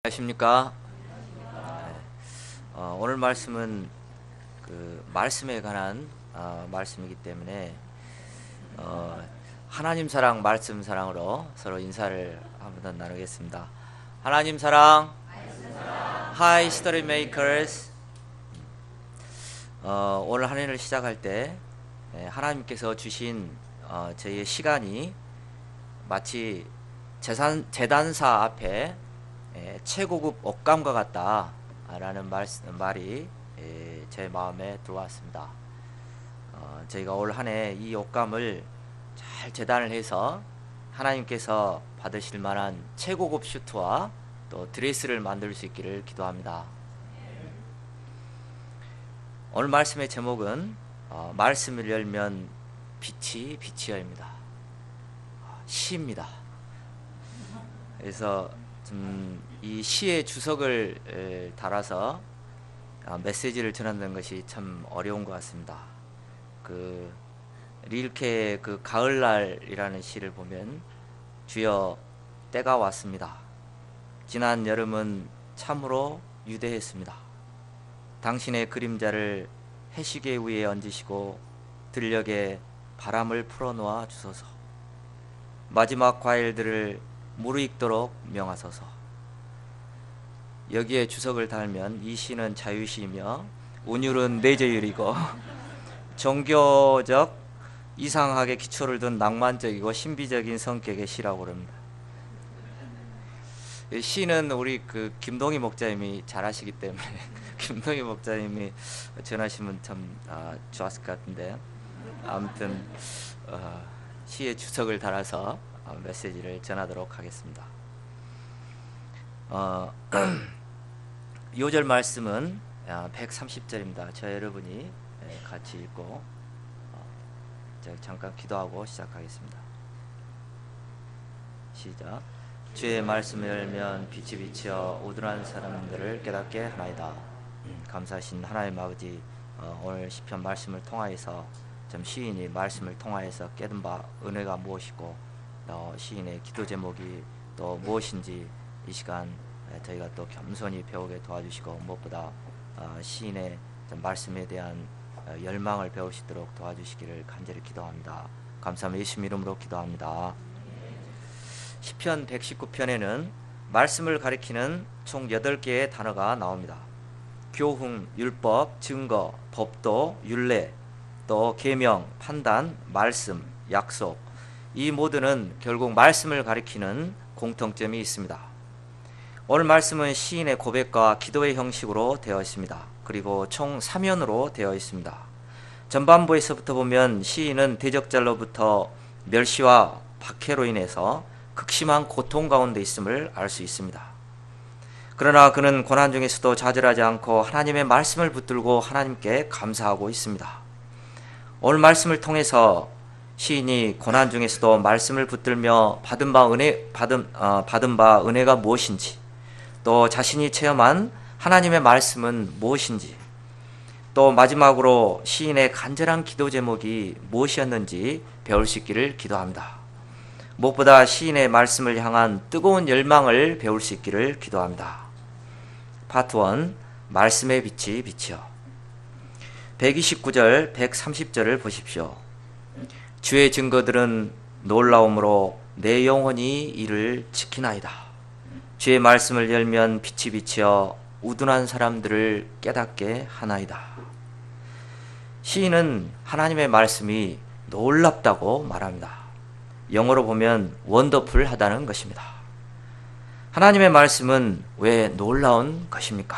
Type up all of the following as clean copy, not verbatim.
안녕하십니까? 오늘 말씀은 그 말씀에 관한 말씀이기 때문에 하나님 사랑, 말씀 사랑으로 서로 인사를 한번 나누겠습니다. 하나님 사랑, Hi Story Makers. 오늘 한 해를 시작할 때 하나님께서 주신 저희의 시간이 마치 재단사 앞에 최고급 옷감과 같다라는 말이 제 마음에 들어왔습니다. 저희가 올 한 해 이 옷감을 잘 재단을 해서 하나님께서 받으실 만한 최고급 슈트와 또 드레스를 만들 수 있기를 기도합니다. 오늘 말씀의 제목은 말씀을 열면 빛이 빛이여입니다. 시입니다. 그래서 이 시의 주석을 달아서 메시지를 전하는 것이 참 어려운 것 같습니다. 그 릴케의 그 가을날이라는 시를 보면 주여 때가 왔습니다. 지난 여름은 참으로 유대했습니다. 당신의 그림자를 해시계 위에 얹으시고 들녘에 바람을 풀어놓아 주소서. 마지막 과일들을 무르익도록 명하소서. 여기에 주석을 달면 이 시는 자유시이며 운율은 내재율이고 종교적 이상하게 기초를 둔 낭만적이고 신비적인 성격의 시라고 합니다. 시는 우리 그 김동희 목사님이 잘하시기 때문에 김동희 목사님이 전하시면 참 좋았을 것 같은데, 아무튼 시의 주석을 달아서 메시지를 전하도록 하겠습니다. 요절 말씀은 130절입니다. 저 여러분이 같이 읽고 잠깐 기도하고 시작하겠습니다. 시작. 주의 말씀을 열면 빛이 비치어 우둔한 사람들을 깨닫게 하나이다. 감사하신 하나님 아버지, 오늘 시편 말씀을 통하여서 좀 시인이 말씀을 통하여서 깨닫은 바 은혜가 무엇이고 시인의 기도 제목이 또 무엇인지 이 시간 저희가 또 겸손히 배우게 도와주시고, 무엇보다 시인의 말씀에 대한 열망을 배울 수 있도록 도와주시기를 간절히 기도합니다. 감사합니다. 예수님 이름으로 기도합니다. 시편 119편에는 말씀을 가리키는 총 8개의 단어가 나옵니다. 교훈, 율법, 증거, 법도, 율례, 또 계명, 판단, 말씀, 약속, 이 모두는 결국 말씀을 가리키는 공통점이 있습니다. 오늘 말씀은 시인의 고백과 기도의 형식으로 되어 있습니다. 그리고 총 3연으로 되어 있습니다. 전반부에서부터 보면 시인은 대적자로부터 멸시와 박해로 인해서 극심한 고통 가운데 있음을 알 수 있습니다. 그러나 그는 고난 중에서도 좌절하지 않고 하나님의 말씀을 붙들고 하나님께 감사하고 있습니다. 오늘 말씀을 통해서 시인이 고난 중에서도 말씀을 붙들며 받은 바 은혜가 무엇인지, 또 자신이 체험한 하나님의 말씀은 무엇인지, 또 마지막으로 시인의 간절한 기도 제목이 무엇이었는지 배울 수 있기를 기도합니다. 무엇보다 시인의 말씀을 향한 뜨거운 열망을 배울 수 있기를 기도합니다. 파트 1, 말씀의 빛이 비치어. 129절, 130절을 보십시오. 주의 증거들은 놀라움으로 내 영혼이 이를 지키나이다. 주의 말씀을 열면 빛이 비치어 우둔한 사람들을 깨닫게 하나이다. 시인은 하나님의 말씀이 놀랍다고 말합니다. 영어로 보면 원더풀하다는 것입니다. 하나님의 말씀은 왜 놀라운 것입니까?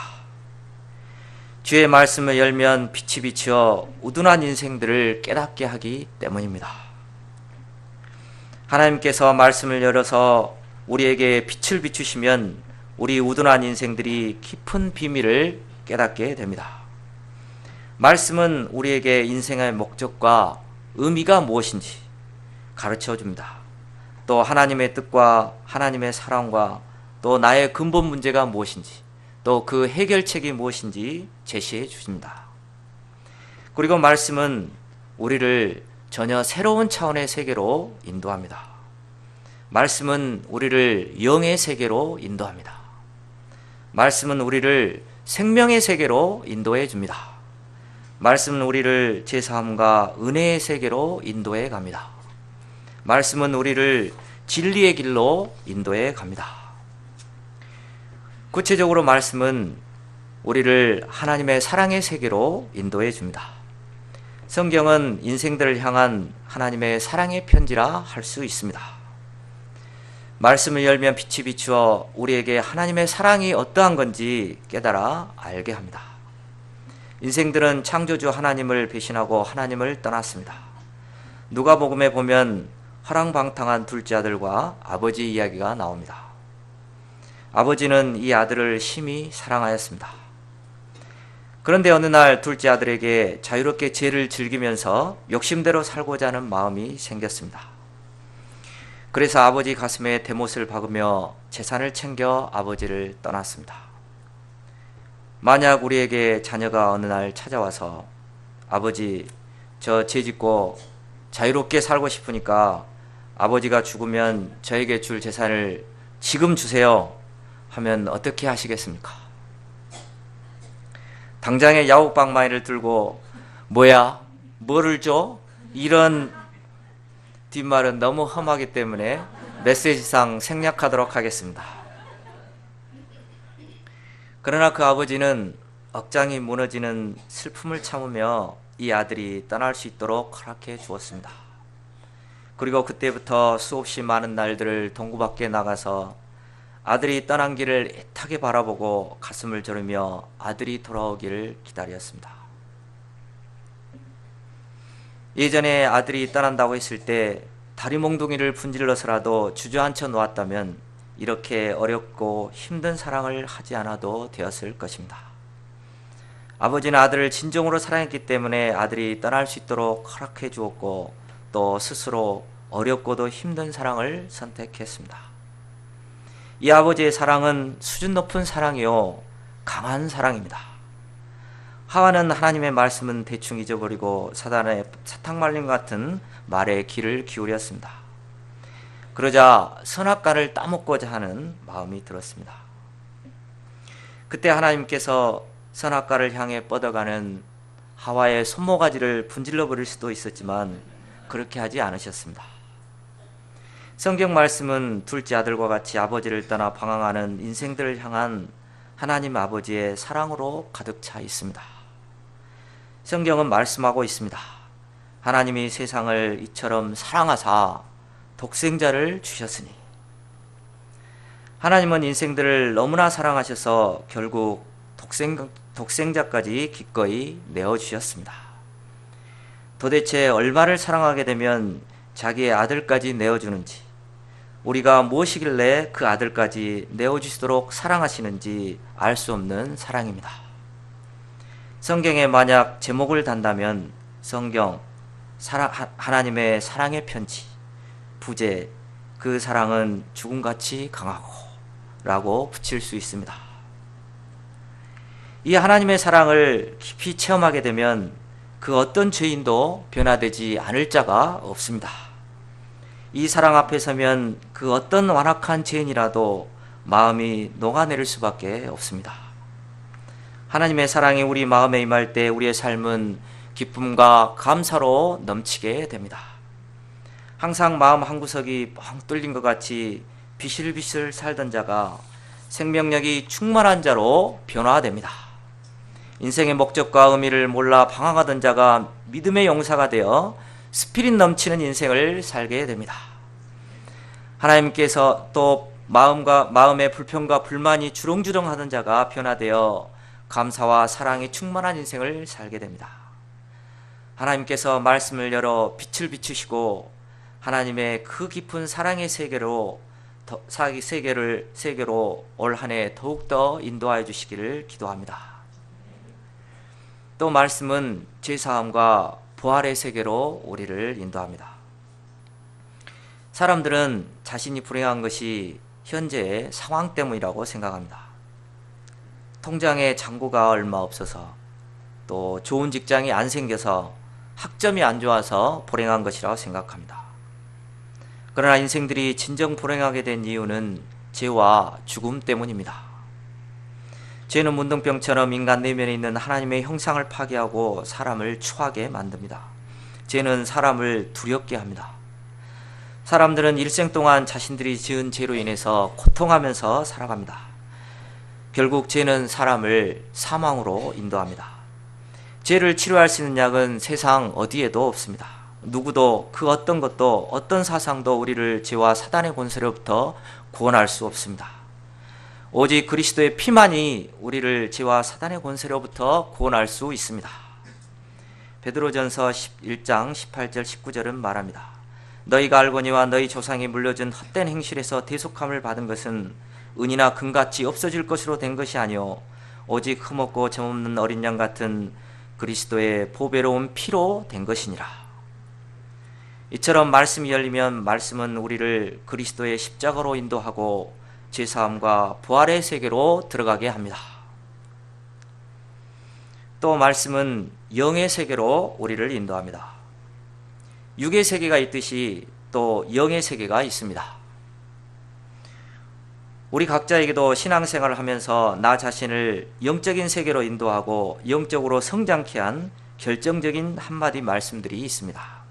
주의 말씀을 열면 빛이 비치어 우둔한 인생들을 깨닫게 하기 때문입니다. 하나님께서 말씀을 열어서 우리에게 빛을 비추시면 우리 우둔한 인생들이 깊은 비밀을 깨닫게 됩니다. 말씀은 우리에게 인생의 목적과 의미가 무엇인지 가르쳐 줍니다. 또 하나님의 뜻과 하나님의 사랑과 또 나의 근본 문제가 무엇인지, 또 그 해결책이 무엇인지 제시해 주십니다. 그리고 말씀은 우리를 전혀 새로운 차원의 세계로 인도합니다. 말씀은 우리를 영의 세계로 인도합니다. 말씀은 우리를 생명의 세계로 인도해 줍니다. 말씀은 우리를 제사함과 은혜의 세계로 인도해 갑니다. 말씀은 우리를 진리의 길로 인도해 갑니다. 구체적으로 말씀은 우리를 하나님의 사랑의 세계로 인도해 줍니다. 성경은 인생들을 향한 하나님의 사랑의 편지라 할 수 있습니다. 말씀을 열면 빛이 비추어 우리에게 하나님의 사랑이 어떠한 건지 깨달아 알게 합니다. 인생들은 창조주 하나님을 배신하고 하나님을 떠났습니다. 누가복음에 보면 허랑방탕한 둘째 아들과 아버지 이야기가 나옵니다. 아버지는 이 아들을 심히 사랑하였습니다. 그런데 어느 날 둘째 아들에게 자유롭게 죄를 즐기면서 욕심대로 살고자 하는 마음이 생겼습니다. 그래서 아버지 가슴에 대못을 박으며 재산을 챙겨 아버지를 떠났습니다. 만약 우리에게 자녀가 어느 날 찾아와서 아버지, 저 죄 짓고 자유롭게 살고 싶으니까 아버지가 죽으면 저에게 줄 재산을 지금 주세요 하면 어떻게 하시겠습니까? 당장에 야옥방망이를 들고 뭐야? 뭐를 줘? 이런 뒷말은 너무 험하기 때문에 메시지상 생략하도록 하겠습니다. 그러나 그 아버지는 억장이 무너지는 슬픔을 참으며 이 아들이 떠날 수 있도록 허락해 주었습니다. 그리고 그때부터 수없이 많은 날들을 동구 밖에 나가서 아들이 떠난 길을 애타게 바라보고 가슴을 저리며 아들이 돌아오기를 기다렸습니다. 예전에 아들이 떠난다고 했을 때 다리 몽둥이를 분질러서라도 주저앉혀 놓았다면 이렇게 어렵고 힘든 사랑을 하지 않아도 되었을 것입니다. 아버지는 아들을 진정으로 사랑했기 때문에 아들이 떠날 수 있도록 허락해 주었고 또 스스로 어렵고도 힘든 사랑을 선택했습니다. 이 아버지의 사랑은 수준 높은 사랑이요 강한 사랑입니다. 하와는 하나님의 말씀은 대충 잊어버리고 사탄의 사탕말림 같은 말에 귀를 기울였습니다. 그러자 선악과를 따먹고자 하는 마음이 들었습니다. 그때 하나님께서 선악과를 향해 뻗어가는 하와의 손모가지를 분질러 버릴 수도 있었지만 그렇게 하지 않으셨습니다. 성경 말씀은 둘째 아들과 같이 아버지를 떠나 방황하는 인생들을 향한 하나님 아버지의 사랑으로 가득 차 있습니다. 성경은 말씀하고 있습니다. 하나님이 세상을 이처럼 사랑하사 독생자를 주셨으니. 하나님은 인생들을 너무나 사랑하셔서 결국 독생자까지 기꺼이 내어주셨습니다. 도대체 얼마를 사랑하게 되면 자기의 아들까지 내어주는지, 우리가 무엇이길래 그 아들까지 내어주시도록 사랑하시는지 알 수 없는 사랑입니다. 성경에 만약 제목을 단다면 성경, 하나님의 사랑의 편지, 부제, 그 사랑은 죽음같이 강하고 라고 붙일 수 있습니다. 이 하나님의 사랑을 깊이 체험하게 되면 그 어떤 죄인도 변화되지 않을 자가 없습니다. 이 사랑 앞에 서면 그 어떤 완악한 죄인이라도 마음이 녹아내릴 수밖에 없습니다. 하나님의 사랑이 우리 마음에 임할 때 우리의 삶은 기쁨과 감사로 넘치게 됩니다. 항상 마음 한구석이 뻥 뚫린 것 같이 비실비실 살던 자가 생명력이 충만한 자로 변화됩니다. 인생의 목적과 의미를 몰라 방황하던 자가 믿음의 용사가 되어 스피릿 넘치는 인생을 살게 됩니다. 하나님께서 또 마음의 불평과 불만이 주렁주렁 하던 자가 변화되어 감사와 사랑이 충만한 인생을 살게 됩니다. 하나님께서 말씀을 열어 빛을 비추시고 하나님의 그 깊은 사랑의 세계로 올 한 해 더욱더 인도하여 주시기를 기도합니다. 또 말씀은 죄사함과 부활의 세계로 우리를 인도합니다. 사람들은 자신이 불행한 것이 현재의 상황 때문이라고 생각합니다. 통장에 잔고가 얼마 없어서, 또 좋은 직장이 안 생겨서, 학점이 안 좋아서 불행한 것이라고 생각합니다. 그러나 인생들이 진정 불행하게 된 이유는 죄와 죽음 때문입니다. 죄는 문둥병처럼 인간 내면에 있는 하나님의 형상을 파괴하고 사람을 추하게 만듭니다. 죄는 사람을 두렵게 합니다. 사람들은 일생 동안 자신들이 지은 죄로 인해서 고통하면서 살아갑니다. 결국 죄는 사람을 사망으로 인도합니다. 죄를 치료할 수 있는 약은 세상 어디에도 없습니다. 누구도 그 어떤 것도 어떤 사상도 우리를 죄와 사단의 권세로부터 구원할 수 없습니다. 오직 그리스도의 피만이 우리를 죄와 사단의 권세로부터 구원할 수 있습니다. 베드로전서 1장 18절 19절은 말합니다. 너희가 알거니와 너희 조상이 물려준 헛된 행실에서 대속함을 받은 것은 은이나 금같이 없어질 것으로 된 것이 아니요 오직 흠없고 점없는 어린 양 같은 그리스도의 보배로운 피로 된 것이니라. 이처럼 말씀이 열리면 말씀은 우리를 그리스도의 십자가로 인도하고 죄사함과 부활의 세계로 들어가게 합니다. 또 말씀은 영의 세계로 우리를 인도합니다. 육의 세계가 있듯이 또 영의 세계가 있습니다. 우리 각자에게도 신앙생활을 하면서 나 자신을 영적인 세계로 인도하고 영적으로 성장케 한 결정적인 한마디 말씀들이 있습니다.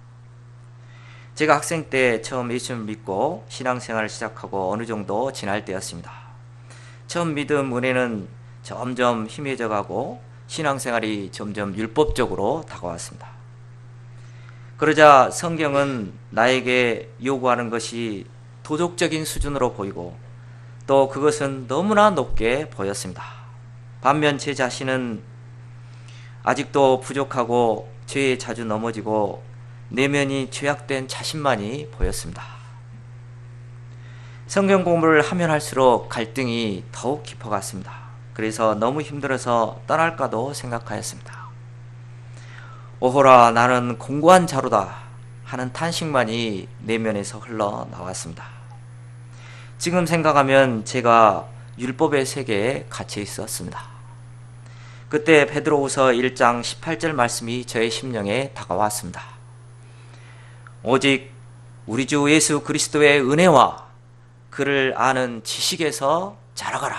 제가 학생 때 처음 예수님을 믿고 신앙생활을 시작하고 어느 정도 지날 때였습니다. 처음 믿음 은혜는 점점 희미해져 가고 신앙생활이 점점 율법적으로 다가왔습니다. 그러자 성경은 나에게 요구하는 것이 도덕적인 수준으로 보이고 또 그것은 너무나 높게 보였습니다. 반면 제 자신은 아직도 부족하고 죄에 자주 넘어지고 내면이 죄악된 자신만이 보였습니다. 성경 공부를 하면 할수록 갈등이 더욱 깊어갔습니다. 그래서 너무 힘들어서 떠날까도 생각하였습니다. 오호라 나는 공고한 자로다 하는 탄식만이 내면에서 흘러나왔습니다. 지금 생각하면 제가 율법의 세계에 갇혀 있었습니다. 그때 베드로후서 1장 18절 말씀이 저의 심령에 다가왔습니다. 오직 우리 주 예수 그리스도의 은혜와 그를 아는 지식에서 자라가라.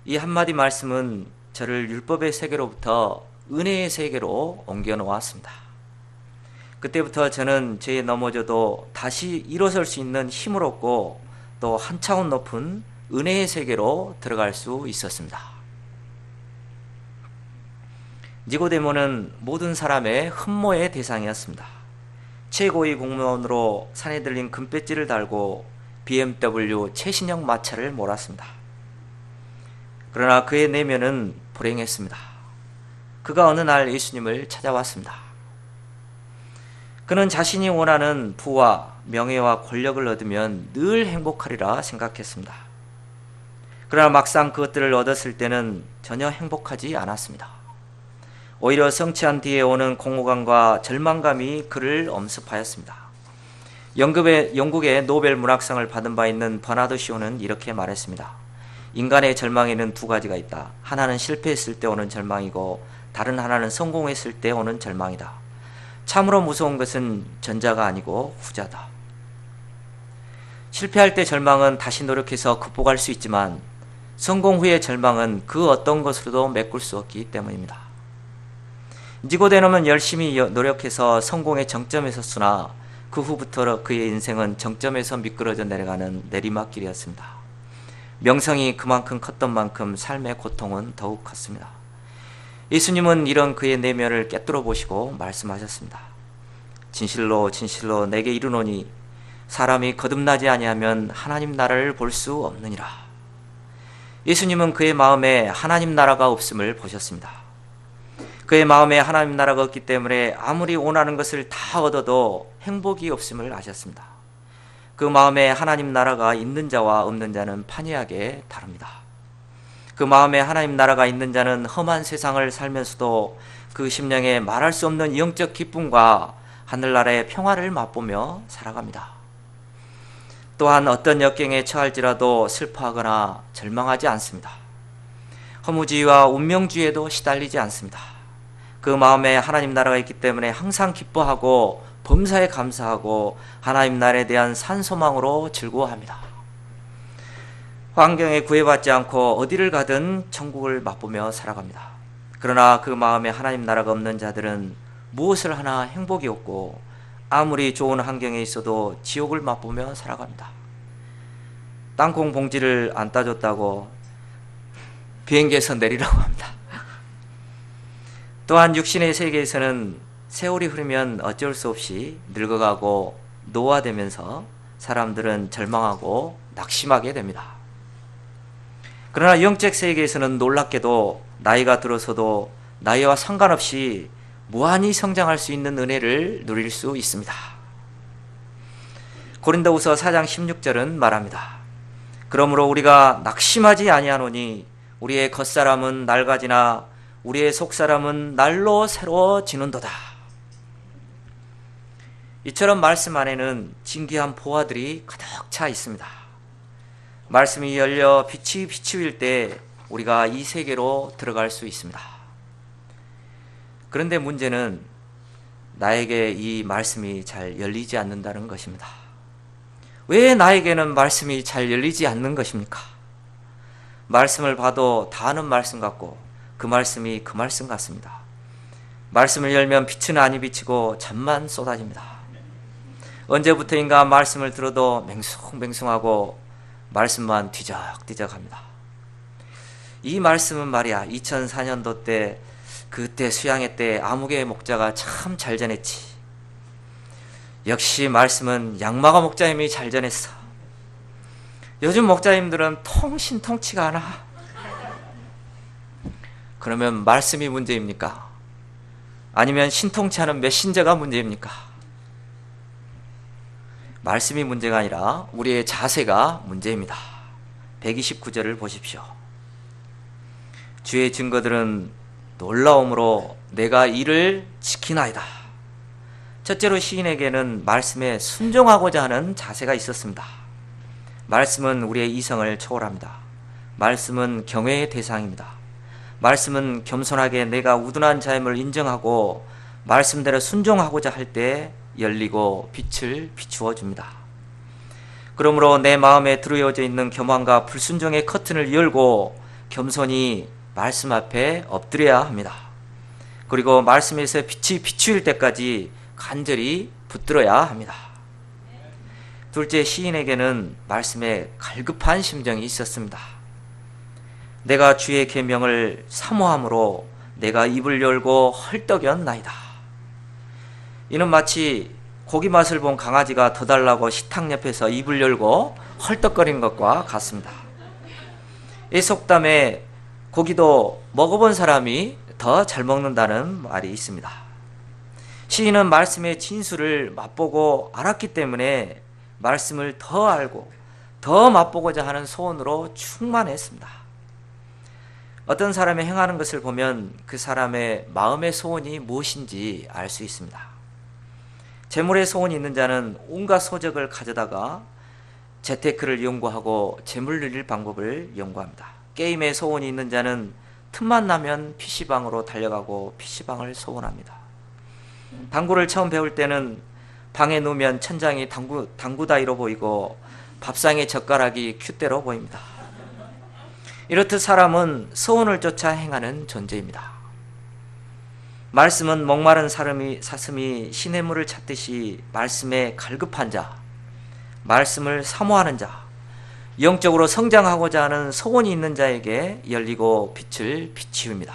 이 한마디 말씀은 저를 율법의 세계로부터 은혜의 세계로 옮겨 놓았습니다. 그때부터 저는 죄에 넘어져도 다시 일어설 수 있는 힘을 얻고 또 한 차원 높은 은혜의 세계로 들어갈 수 있었습니다. 니고데모는 모든 사람의 흠모의 대상이었습니다. 최고의 공무원으로 산에 들린 금배지를 달고 BMW 최신형 마차를 몰았습니다. 그러나 그의 내면은 불행했습니다. 그가 어느 날 예수님을 찾아왔습니다. 그는 자신이 원하는 부와 명예와 권력을 얻으면 늘 행복하리라 생각했습니다. 그러나 막상 그것들을 얻었을 때는 전혀 행복하지 않았습니다. 오히려 성취한 뒤에 오는 공허감과 절망감이 그를 엄습하였습니다. 영국의 노벨 문학상을 받은 바 있는 버나드 쇼는 이렇게 말했습니다. 인간의 절망에는 두 가지가 있다. 하나는 실패했을 때 오는 절망이고 다른 하나는 성공했을 때 오는 절망이다. 참으로 무서운 것은 전자가 아니고 후자다. 실패할 때 절망은 다시 노력해서 극복할 수 있지만 성공 후의 절망은 그 어떤 것으로도 메꿀 수 없기 때문입니다. 니고데모는 열심히 노력해서 성공의 정점에 섰으나 그 후부터 그의 인생은 정점에서 미끄러져 내려가는 내리막길이었습니다. 명성이 그만큼 컸던 만큼 삶의 고통은 더욱 컸습니다. 예수님은 이런 그의 내면을 꿰뚫어 보시고 말씀하셨습니다. 진실로 진실로 내게 이르노니 사람이 거듭나지 아니하면 하나님 나라를 볼 수 없느니라. 예수님은 그의 마음에 하나님 나라가 없음을 보셨습니다. 그의 마음에 하나님 나라가 없기 때문에 아무리 원하는 것을 다 얻어도 행복이 없음을 아셨습니다. 그 마음에 하나님 나라가 있는 자와 없는 자는 판이하게 다릅니다. 그 마음에 하나님 나라가 있는 자는 험한 세상을 살면서도 그 심령에 말할 수 없는 영적 기쁨과 하늘나라의 평화를 맛보며 살아갑니다. 또한 어떤 역경에 처할지라도 슬퍼하거나 절망하지 않습니다. 허무주의와 운명주의에도 시달리지 않습니다. 그 마음에 하나님 나라가 있기 때문에 항상 기뻐하고 범사에 감사하고 하나님 나라에 대한 산소망으로 즐거워합니다. 환경에 구애받지 않고 어디를 가든 천국을 맛보며 살아갑니다. 그러나 그 마음에 하나님 나라가 없는 자들은 무엇을 하나 행복이 없고 아무리 좋은 환경에 있어도 지옥을 맛보며 살아갑니다. 땅콩 봉지를 안 따줬다고 비행기에서 내리라고 합니다. 또한 육신의 세계에서는 세월이 흐르면 어쩔 수 없이 늙어가고 노화되면서 사람들은 절망하고 낙심하게 됩니다. 그러나 영적 세계에서는 놀랍게도 나이가 들어서도 나이와 상관없이 무한히 성장할 수 있는 은혜를 누릴 수 있습니다. 고린도후서 4장 16절은 말합니다. 그러므로 우리가 낙심하지 아니하노니 우리의 겉사람은 낡아지나 우리의 속사람은 날로 새로워지는도다. 이처럼 말씀 안에는 진귀한 보화들이 가득 차 있습니다. 말씀이 열려 빛이 비추일 때 우리가 이 세계로 들어갈 수 있습니다. 그런데 문제는 나에게 이 말씀이 잘 열리지 않는다는 것입니다. 왜 나에게는 말씀이 잘 열리지 않는 것입니까? 말씀을 봐도 다 아는 말씀 같고 그 말씀이 그 말씀 같습니다. 말씀을 열면 빛은 아니 비치고 잠만 쏟아집니다. 언제부터인가 말씀을 들어도 맹숭맹숭하고 말씀만 뒤적뒤적합니다. 이 말씀은 말이야 2004년도 때 그때 수양회 때 아무개 목자가 참 잘 전했지. 역시 말씀은 양마가 목자님이 잘 전했어. 요즘 목자님들은 통신통치가 않아. 그러면 말씀이 문제입니까? 아니면 신통치 않은 메신저가 문제입니까? 말씀이 문제가 아니라 우리의 자세가 문제입니다. 129절을 보십시오. 주의 증거들은 놀라움으로 내가 이를 지키나이다. 첫째로 시인에게는 말씀에 순종하고자 하는 자세가 있었습니다. 말씀은 우리의 이성을 초월합니다. 말씀은 경외의 대상입니다. 말씀은 겸손하게 내가 우둔한 자임을 인정하고 말씀대로 순종하고자 할 때 열리고 빛을 비추어 줍니다. 그러므로 내 마음에 드러여져 있는 교만과 불순종의 커튼을 열고 겸손히 말씀 앞에 엎드려야 합니다. 그리고 말씀에서 빛이 비추일 때까지 간절히 붙들어야 합니다. 둘째, 시인에게는 말씀에 갈급한 심정이 있었습니다. 내가 주의 계명을 사모함으로 내가 입을 열고 헐떡였나이다. 이는 마치 고기 맛을 본 강아지가 더 달라고 식탁 옆에서 입을 열고 헐떡거리는 것과 같습니다. 이 속담에 고기도 먹어본 사람이 더 잘 먹는다는 말이 있습니다. 시인은 말씀의 진수를 맛보고 알았기 때문에 말씀을 더 알고 더 맛보고자 하는 소원으로 충만했습니다. 어떤 사람이 행하는 것을 보면 그 사람의 마음의 소원이 무엇인지 알 수 있습니다. 재물의 소원이 있는 자는 온갖 소적을 가져다가 재테크를 연구하고 재물 늘릴 방법을 연구합니다. 게임의 소원이 있는 자는 틈만 나면 PC방으로 달려가고 PC방을 소원합니다. 당구를 처음 배울 때는 방에 누우면 천장이 당구다이로 보이고 밥상에 젓가락이 큐대로 보입니다. 이렇듯 사람은 소원을 쫓아 행하는 존재입니다. 말씀은 목마른 사슴이 시냇물을 찾듯이 말씀에 갈급한 자, 말씀을 사모하는 자, 영적으로 성장하고자 하는 소원이 있는 자에게 열리고 빛을 비치웁니다.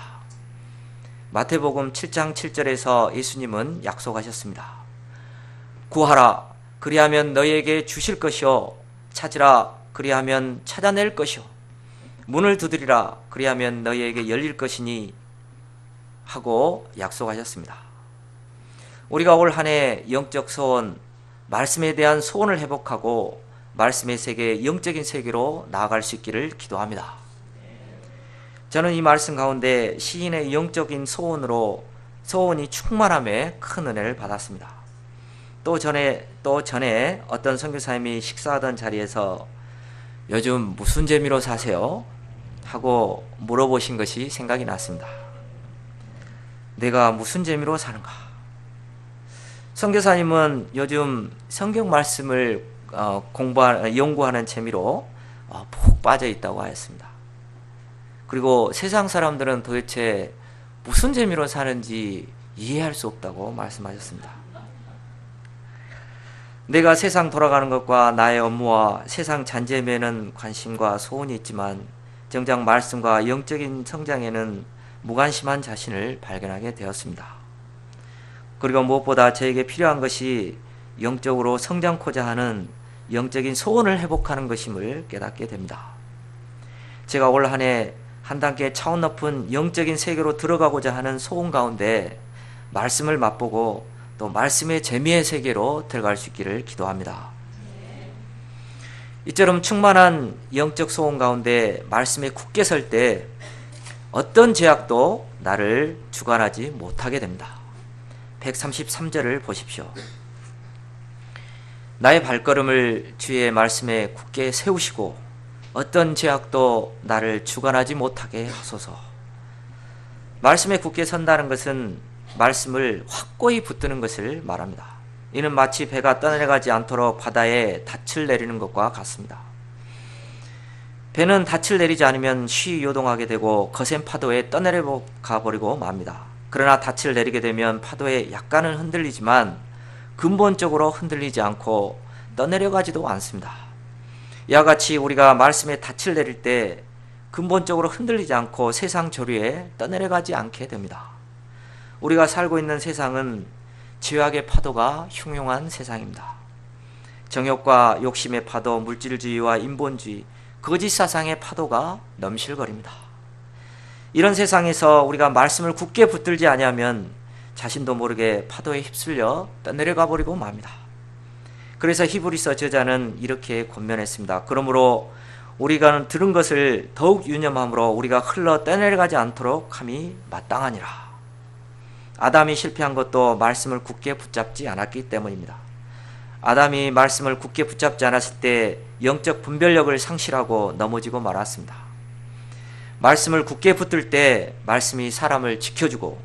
마태복음 7장 7절에서 예수님은 약속하셨습니다. 구하라, 그리하면 너희에게 주실 것이요, 찾으라, 그리하면 찾아낼 것이요, 문을 두드리라, 그리하면 너희에게 열릴 것이니 하고 약속하셨습니다. 우리가 올 한 해 영적 소원, 말씀에 대한 소원을 회복하고 말씀의 세계, 영적인 세계로 나아갈 수 있기를 기도합니다. 저는 이 말씀 가운데 시인의 영적인 소원으로 소원이 충만함에 큰 은혜를 받았습니다. 또 전에 어떤 선교사님이 식사하던 자리에서 요즘 무슨 재미로 사세요? 하고 물어보신 것이 생각이 났습니다. 내가 무슨 재미로 사는가? 선교사님은 요즘 성경 말씀을 연구하는 재미로 푹 빠져 있다고 하였습니다. 그리고 세상 사람들은 도대체 무슨 재미로 사는지 이해할 수 없다고 말씀하셨습니다. 내가 세상 돌아가는 것과 나의 업무와 세상 잔재에는 관심과 소원이 있지만 정작 말씀과 영적인 성장에는 무관심한 자신을 발견하게 되었습니다. 그리고 무엇보다 저에게 필요한 것이 영적으로 성장코자 하는 영적인 소원을 회복하는 것임을 깨닫게 됩니다. 제가 올 한 해 한 단계 차원 높은 영적인 세계로 들어가고자 하는 소원 가운데 말씀을 맛보고 또 말씀의 재미의 세계로 들어갈 수 있기를 기도합니다. 이처럼 충만한 영적 소원 가운데 말씀에 굳게 설 때 어떤 제약도 나를 주관하지 못하게 됩니다. 133절을 보십시오. 나의 발걸음을 주의 말씀에 굳게 세우시고 어떤 제약도 나를 주관하지 못하게 하소서. 말씀에 굳게 선다는 것은 말씀을 확고히 붙드는 것을 말합니다. 이는 마치 배가 떠내려가지 않도록 바다에 닻을 내리는 것과 같습니다. 배는 닻을 내리지 않으면 쉬이 요동하게 되고 거센 파도에 떠내려가 버리고 맙니다. 그러나 닻을 내리게 되면 파도에 약간은 흔들리지만 근본적으로 흔들리지 않고 떠내려가지도 않습니다. 이와 같이 우리가 말씀에 닻을 내릴 때 근본적으로 흔들리지 않고 세상 조류에 떠내려가지 않게 됩니다. 우리가 살고 있는 세상은 죄악의 파도가 흉흉한 세상입니다. 정욕과 욕심의 파도, 물질주의와 인본주의, 거짓 사상의 파도가 넘실거립니다. 이런 세상에서 우리가 말씀을 굳게 붙들지 아니하면 자신도 모르게 파도에 휩쓸려 떠내려가 버리고 맙니다. 그래서 히브리서 저자는 이렇게 권면했습니다. 그러므로 우리가 들은 것을 더욱 유념함으로 우리가 흘러 떠내려가지 않도록 함이 마땅하니라. 아담이 실패한 것도 말씀을 굳게 붙잡지 않았기 때문입니다. 아담이 말씀을 굳게 붙잡지 않았을 때 영적 분별력을 상실하고 넘어지고 말았습니다. 말씀을 굳게 붙들 때 말씀이 사람을 지켜주고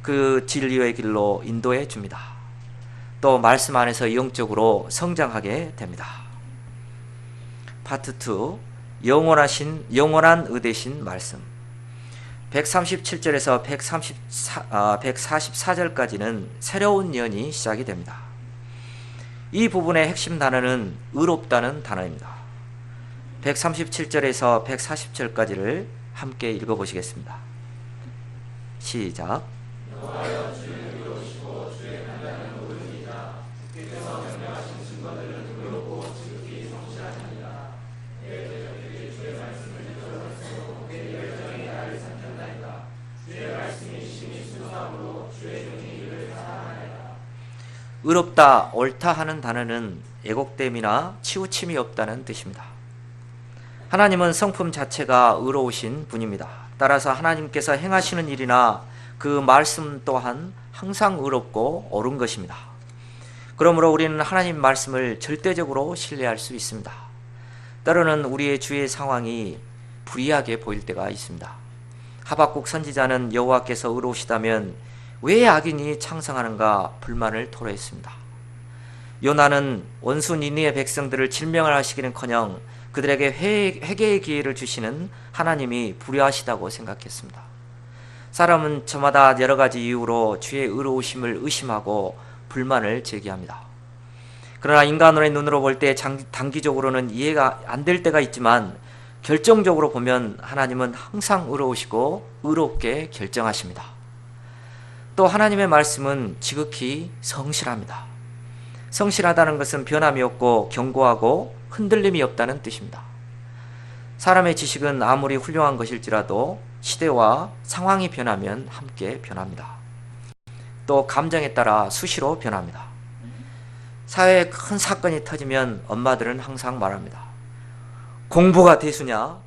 그 진리의 길로 인도해 줍니다. 또 말씀 안에서 영적으로 성장하게 됩니다. 파트 2. 영원한 의되신 말씀. 137절에서 144절까지는 새로운 예언이 시작이 됩니다. 이 부분의 핵심 단어는 의롭다는 단어입니다. 137절에서 140절까지를 함께 읽어보시겠습니다. 시작. 의롭다, 옳다 하는 단어는 애곡됨이나 치우침이 없다는 뜻입니다. 하나님은 성품 자체가 의로우신 분입니다. 따라서 하나님께서 행하시는 일이나 그 말씀 또한 항상 의롭고 옳은 것입니다. 그러므로 우리는 하나님 말씀을 절대적으로 신뢰할 수 있습니다. 때로는 우리의 주위의 상황이 불이하게 보일 때가 있습니다. 하박국 선지자는 여호와께서 의로우시다면 왜 악인이 창성하는가 불만을 토로했습니다. 요나는 원수 니느웨 백성들을 질명을 하시기는커녕 그들에게 회개의 기회를 주시는 하나님이 불의하시다고 생각했습니다. 사람은 저마다 여러 가지 이유로 주의 의로우심을 의심하고 불만을 제기합니다. 그러나 인간의 눈으로 볼 때 단기적으로는 이해가 안 될 때가 있지만 결정적으로 보면 하나님은 항상 의로우시고 의롭게 결정하십니다. 또 하나님의 말씀은 지극히 성실합니다. 성실하다는 것은 변함이 없고 견고하고 흔들림이 없다는 뜻입니다. 사람의 지식은 아무리 훌륭한 것일지라도 시대와 상황이 변하면 함께 변합니다. 또 감정에 따라 수시로 변합니다. 사회에 큰 사건이 터지면 엄마들은 항상 말합니다. 공부가 대수냐?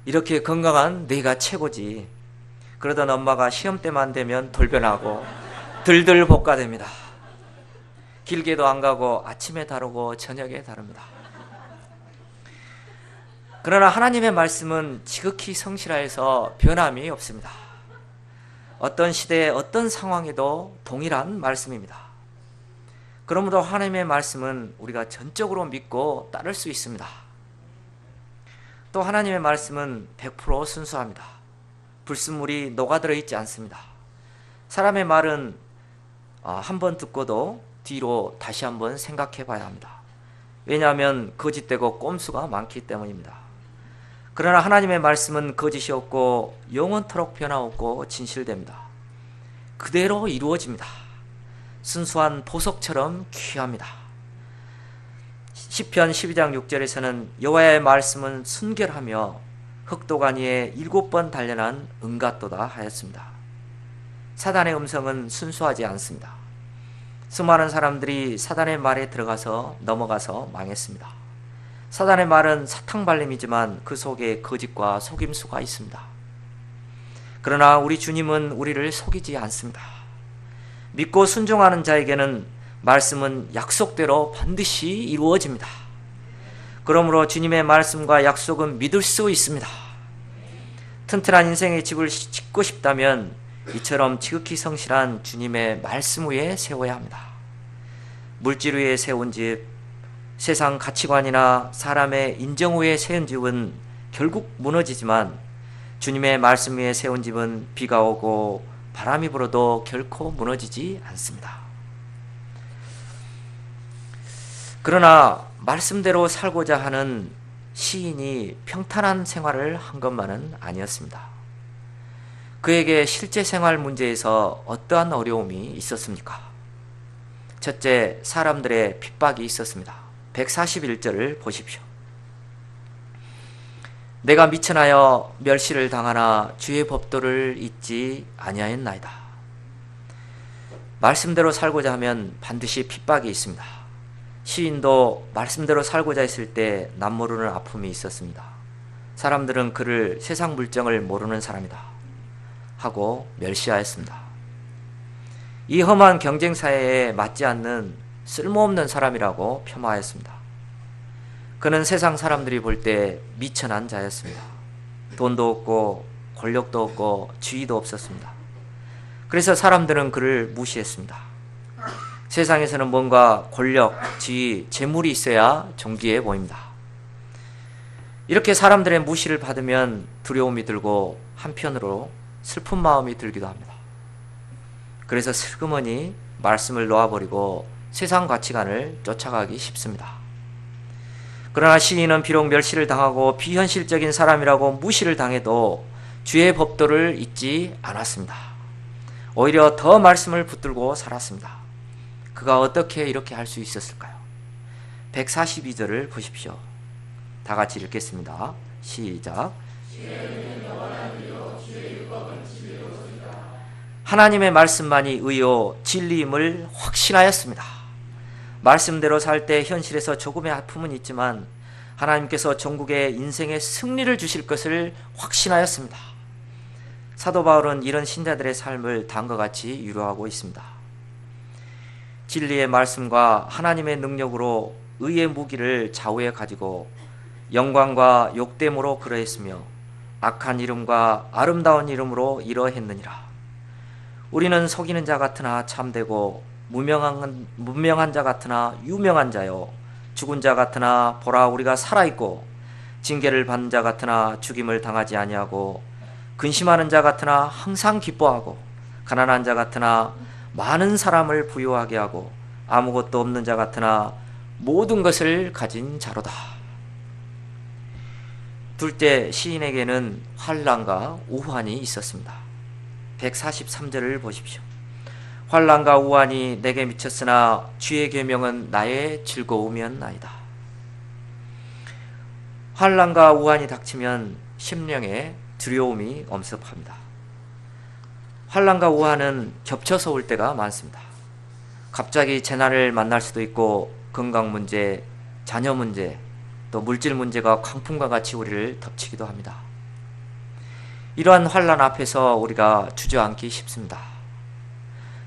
이렇게 건강한 네가 최고지. 그러던 엄마가 시험 때만 되면 돌변하고 들들 볶아댑니다. 길게도 안 가고 아침에 다르고 저녁에 다릅니다. 그러나 하나님의 말씀은 지극히 성실하여서 변함이 없습니다. 어떤 시대에 어떤 상황에도 동일한 말씀입니다. 그러므로 하나님의 말씀은 우리가 전적으로 믿고 따를 수 있습니다. 또 하나님의 말씀은 100% 순수합니다. 불순물이 녹아들어 있지 않습니다. 사람의 말은 한 번 듣고도 뒤로 다시 한번 생각해 봐야 합니다. 왜냐하면 거짓되고 꼼수가 많기 때문입니다. 그러나 하나님의 말씀은 거짓이 없고 영원토록 변화없고 진실됩니다. 그대로 이루어집니다. 순수한 보석처럼 귀합니다. 시편 12장 6절에서는 여호와의 말씀은 순결하며 흑도간 위에 7번 단련한 은같도다 하였습니다. 사단의 음성은 순수하지 않습니다. 수많은 사람들이 사단의 말에 들어가서 넘어가서 망했습니다. 사단의 말은 사탕발림이지만 그 속에 거짓과 속임수가 있습니다. 그러나 우리 주님은 우리를 속이지 않습니다. 믿고 순종하는 자에게는 말씀은 약속대로 반드시 이루어집니다. 그러므로 주님의 말씀과 약속은 믿을 수 있습니다. 튼튼한 인생의 집을 짓고 싶다면 이처럼 지극히 성실한 주님의 말씀 위에 세워야 합니다. 물질 위에 세운 집, 세상 가치관이나 사람의 인정 위에 세운 집은 결국 무너지지만 주님의 말씀 위에 세운 집은 비가 오고 바람이 불어도 결코 무너지지 않습니다. 그러나 말씀대로 살고자 하는 시인이 평탄한 생활을 한 것만은 아니었습니다. 그에게 실제 생활 문제에서 어떠한 어려움이 있었습니까? 첫째, 사람들의 핍박이 있었습니다. 141절을 보십시오. 내가 미천하여 멸시를 당하나 주의 법도를 잊지 아니하였나이다. 말씀대로 살고자 하면 반드시 핍박이 있습니다. 시인도 말씀대로 살고자 했을 때 남모르는 아픔이 있었습니다. 사람들은 그를 세상 물정을 모르는 사람이다 하고 멸시하였습니다. 이 험한 경쟁사회에 맞지 않는 쓸모없는 사람이라고 폄하하였습니다. 그는 세상 사람들이 볼 때 미천한 자였습니다. 돈도 없고 권력도 없고 지위도 없었습니다. 그래서 사람들은 그를 무시했습니다. 세상에서는 뭔가 권력, 지위, 재물이 있어야 존귀해 보입니다. 이렇게 사람들의 무시를 받으면 두려움이 들고 한편으로 슬픈 마음이 들기도 합니다. 그래서 슬그머니 말씀을 놓아버리고 세상 가치관을 쫓아가기 쉽습니다. 그러나 시인은 비록 멸시를 당하고 비현실적인 사람이라고 무시를 당해도 주의 법도를 잊지 않았습니다. 오히려 더 말씀을 붙들고 살았습니다. 그가 어떻게 이렇게 할 수 있었을까요? 142절을 보십시오. 다 같이 읽겠습니다. 시작. 하나님의 말씀만이 의요 진리임을 확신하였습니다. 말씀대로 살 때 현실에서 조금의 아픔은 있지만 하나님께서 전국에 인생의 승리를 주실 것을 확신하였습니다. 사도 바울은 이런 신자들의 삶을 다음과 같이 유로하고 있습니다. 진리의 말씀과 하나님의 능력으로 의의 무기를 좌우에 가지고 영광과 욕됨으로 그러했으며 악한 이름과 아름다운 이름으로 이러했느니라. 우리는 속이는 자 같으나 참되고 무명한 자 같으나 유명한 자요 죽은 자 같으나 보라 우리가 살아있고 징계를 받는 자 같으나 죽임을 당하지 아니하고 근심하는 자 같으나 항상 기뻐하고 가난한 자 같으나 많은 사람을 부유하게 하고 아무것도 없는 자 같으나 모든 것을 가진 자로다. 둘째, 시인에게는 환난과 우환이 있었습니다. 143절을 보십시오. 환난과 우환이 내게 미쳤으나 주의 계명은 나의 즐거움이었나이다. 환난과 우환이 닥치면 심령에 두려움이 엄습합니다. 환난과 우환은 겹쳐서 올 때가 많습니다. 갑자기 재난을 만날 수도 있고 건강 문제, 자녀 문제, 또 물질 문제가 광풍과 같이 우리를 덮치기도 합니다. 이러한 환난 앞에서 우리가 주저앉기 쉽습니다.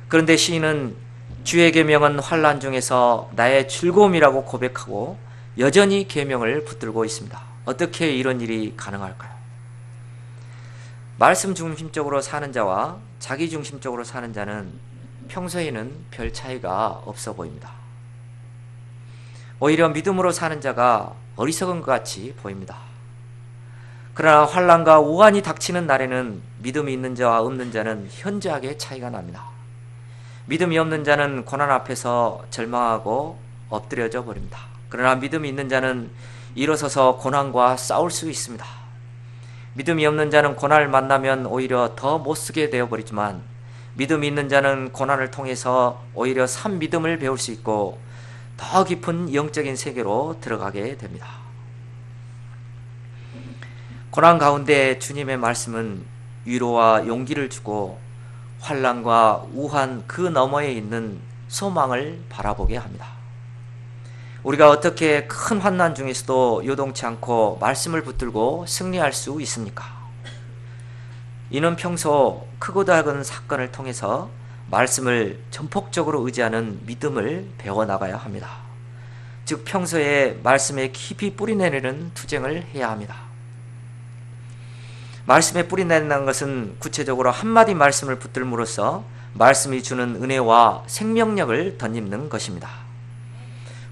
그런데 시인은 주의 계명은 환난 중에서 나의 즐거움이라고 고백하고 여전히 계명을 붙들고 있습니다. 어떻게 이런 일이 가능할까요? 말씀 중심적으로 사는 자와 자기 중심적으로 사는 자는 평소에는 별 차이가 없어 보입니다. 오히려 믿음으로 사는 자가 어리석은 것 같이 보입니다. 그러나 환난과 우환이 닥치는 날에는 믿음이 있는 자와 없는 자는 현저하게 차이가 납니다. 믿음이 없는 자는 고난 앞에서 절망하고 엎드려져 버립니다. 그러나 믿음이 있는 자는 일어서서 고난과 싸울 수 있습니다. 믿음이 없는 자는 고난을 만나면 오히려 더 못쓰게 되어버리지만, 믿음이 있는 자는 고난을 통해서 오히려 산 믿음을 배울 수 있고 더 깊은 영적인 세계로 들어가게 됩니다. 고난 가운데 주님의 말씀은 위로와 용기를 주고 환난과 우한 그 너머에 있는 소망을 바라보게 합니다. 우리가 어떻게 큰 환난 중에서도 요동치 않고 말씀을 붙들고 승리할 수 있습니까? 이는 평소 크고 작은 사건을 통해서 말씀을 전폭적으로 의지하는 믿음을 배워나가야 합니다. 즉 평소에 말씀에 깊이 뿌리내리는 투쟁을 해야 합니다. 말씀에 뿌리내린다는 것은 구체적으로 한마디 말씀을 붙들므로써 말씀이 주는 은혜와 생명력을 덧입는 것입니다.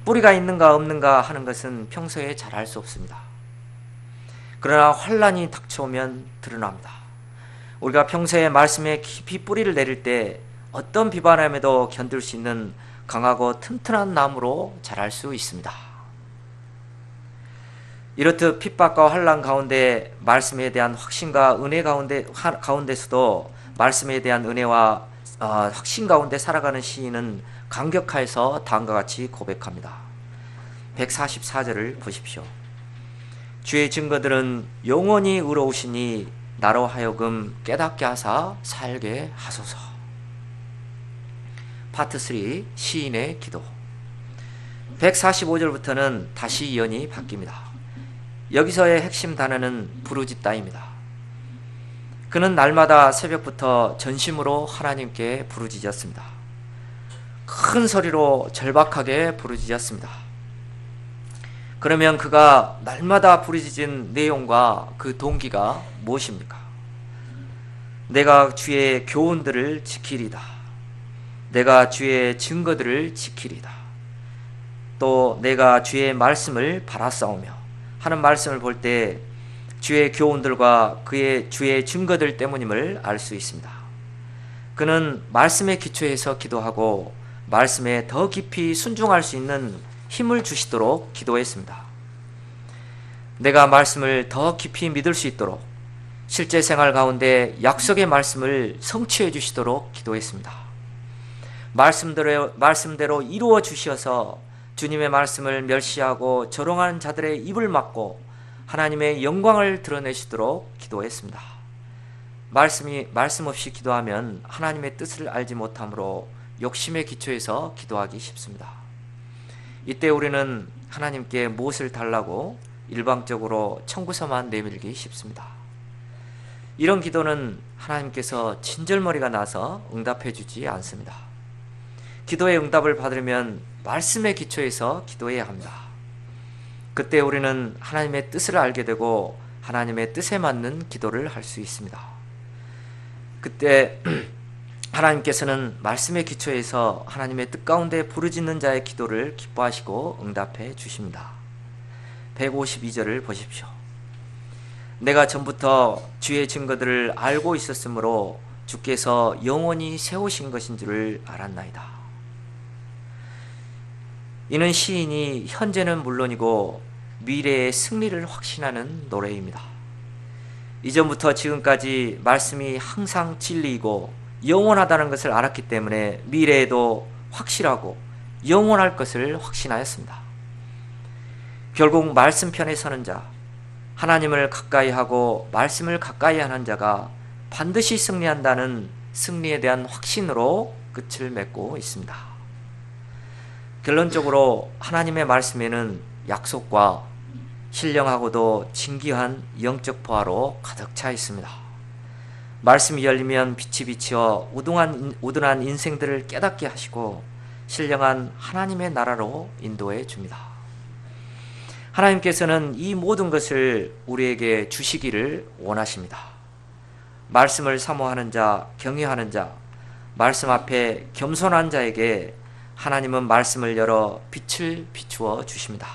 뿌리가 있는가 없는가 하는 것은 평소에 잘 알 수 없습니다. 그러나 환난이 닥쳐오면 드러납니다. 우리가 평소에 말씀에 깊이 뿌리를 내릴 때 어떤 비바람에도 견딜 수 있는 강하고 튼튼한 나무로 자랄 수 있습니다. 이렇듯 핍박과 환난 가운데 말씀에 대한 확신과 은혜 가운데서도 말씀에 대한 은혜와 확신 가운데 살아가는 시인은 감격하여서 다음과 같이 고백합니다. 144절을 보십시오. 주의 증거들은 영원히 의로우시니 나로 하여금 깨닫게 하사 살게 하소서. 파트 3 시인의 기도. 145절부터는 다시 연이 바뀝니다. 여기서의 핵심 단어는 부르짖다입니다. 그는 날마다 새벽부터 전심으로 하나님께 부르짖었습니다. 큰 소리로 절박하게 부르짖었습니다. 그러면 그가 날마다 부르짖은 내용과 그 동기가 무엇입니까? 내가 주의 교훈들을 지키리다. 내가 주의 증거들을 지키리다. 또 내가 주의 말씀을 바라싸우며 하는 말씀을 볼 때 주의 교훈들과 주의 증거들 때문임을 알 수 있습니다. 그는 말씀에 기초해서 기도하고 말씀에 더 깊이 순종할 수 있는 힘을 주시도록 기도했습니다. 내가 말씀을 더 깊이 믿을 수 있도록 실제 생활 가운데 약속의 말씀을 성취해 주시도록 기도했습니다. 말씀대로 이루어 주셔서 주님의 말씀을 멸시하고 조롱하는 자들의 입을 막고 하나님의 영광을 드러내시도록 기도했습니다. 말씀 없이 기도하면 하나님의 뜻을 알지 못하므로 욕심의 기초에서 기도하기 쉽습니다. 이때 우리는 하나님께 무엇을 달라고 일방적으로 청구서만 내밀기 쉽습니다. 이런 기도는 하나님께서 진절머리가 나서 응답해 주지 않습니다. 기도의 응답을 받으려면 말씀의 기초에서 기도해야 합니다. 그때 우리는 하나님의 뜻을 알게 되고 하나님의 뜻에 맞는 기도를 할 수 있습니다. 그때 하나님께서는 말씀의 기초에서 하나님의 뜻 가운데 부르짖는 자의 기도를 기뻐하시고 응답해 주십니다. 152절을 보십시오. 내가 전부터 주의 증거들을 알고 있었으므로 주께서 영원히 세우신 것인 줄을 알았나이다. 이는 시인이 현재는 물론이고 미래의 승리를 확신하는 노래입니다. 이전부터 지금까지 말씀이 항상 진리이고 영원하다는 것을 알았기 때문에 미래에도 확실하고 영원할 것을 확신하였습니다. 결국 말씀 편에 서는 자, 하나님을 가까이 하고 말씀을 가까이 하는 자가 반드시 승리한다는 승리에 대한 확신으로 끝을 맺고 있습니다. 결론적으로 하나님의 말씀에는 약속과 신령하고도 진귀한 영적 보화로 가득 차 있습니다. 말씀이 열리면 빛이 비치어 우둔한 인생들을 깨닫게 하시고 신령한 하나님의 나라로 인도해 줍니다. 하나님께서는 이 모든 것을 우리에게 주시기를 원하십니다. 말씀을 사모하는 자, 경외하는 자, 말씀 앞에 겸손한 자에게 하나님은 말씀을 열어 빛을 비추어 주십니다.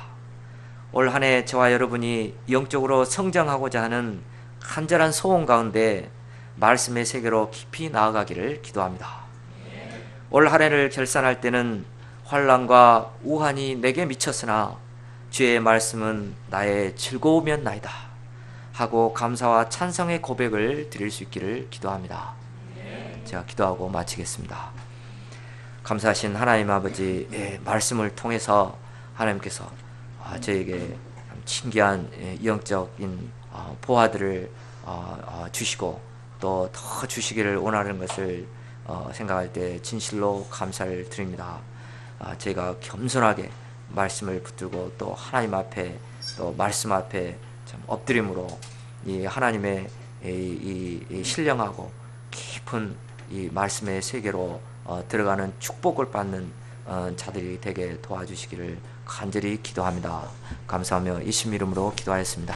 올 한 해 저와 여러분이 영적으로 성장하고자 하는 간절한 소원 가운데 말씀의 세계로 깊이 나아가기를 기도합니다. 올 한 해를 결산할 때는 환난과 우환이 내게 미쳤으나 주의 말씀은 나의 즐거우면나이다 하고 감사와 찬성의 고백을 드릴 수 있기를 기도합니다. 제가 기도하고 마치겠습니다. 감사하신 하나님 아버지의 말씀을 통해서 하나님께서 저에게 신기한 영적인 보화들을 주시고 또 더 주시기를 원하는 것을 생각할 때 진실로 감사를 드립니다. 제가 겸손하게 말씀을 붙들고 또 하나님 앞에 또 말씀 앞에 참 엎드림으로 이 하나님의 이 신령하고 깊은 이 말씀의 세계로 들어가는 축복을 받는 자들이 되게 도와주시기를 간절히 기도합니다. 감사하며 예수님 이름으로 기도하였습니다.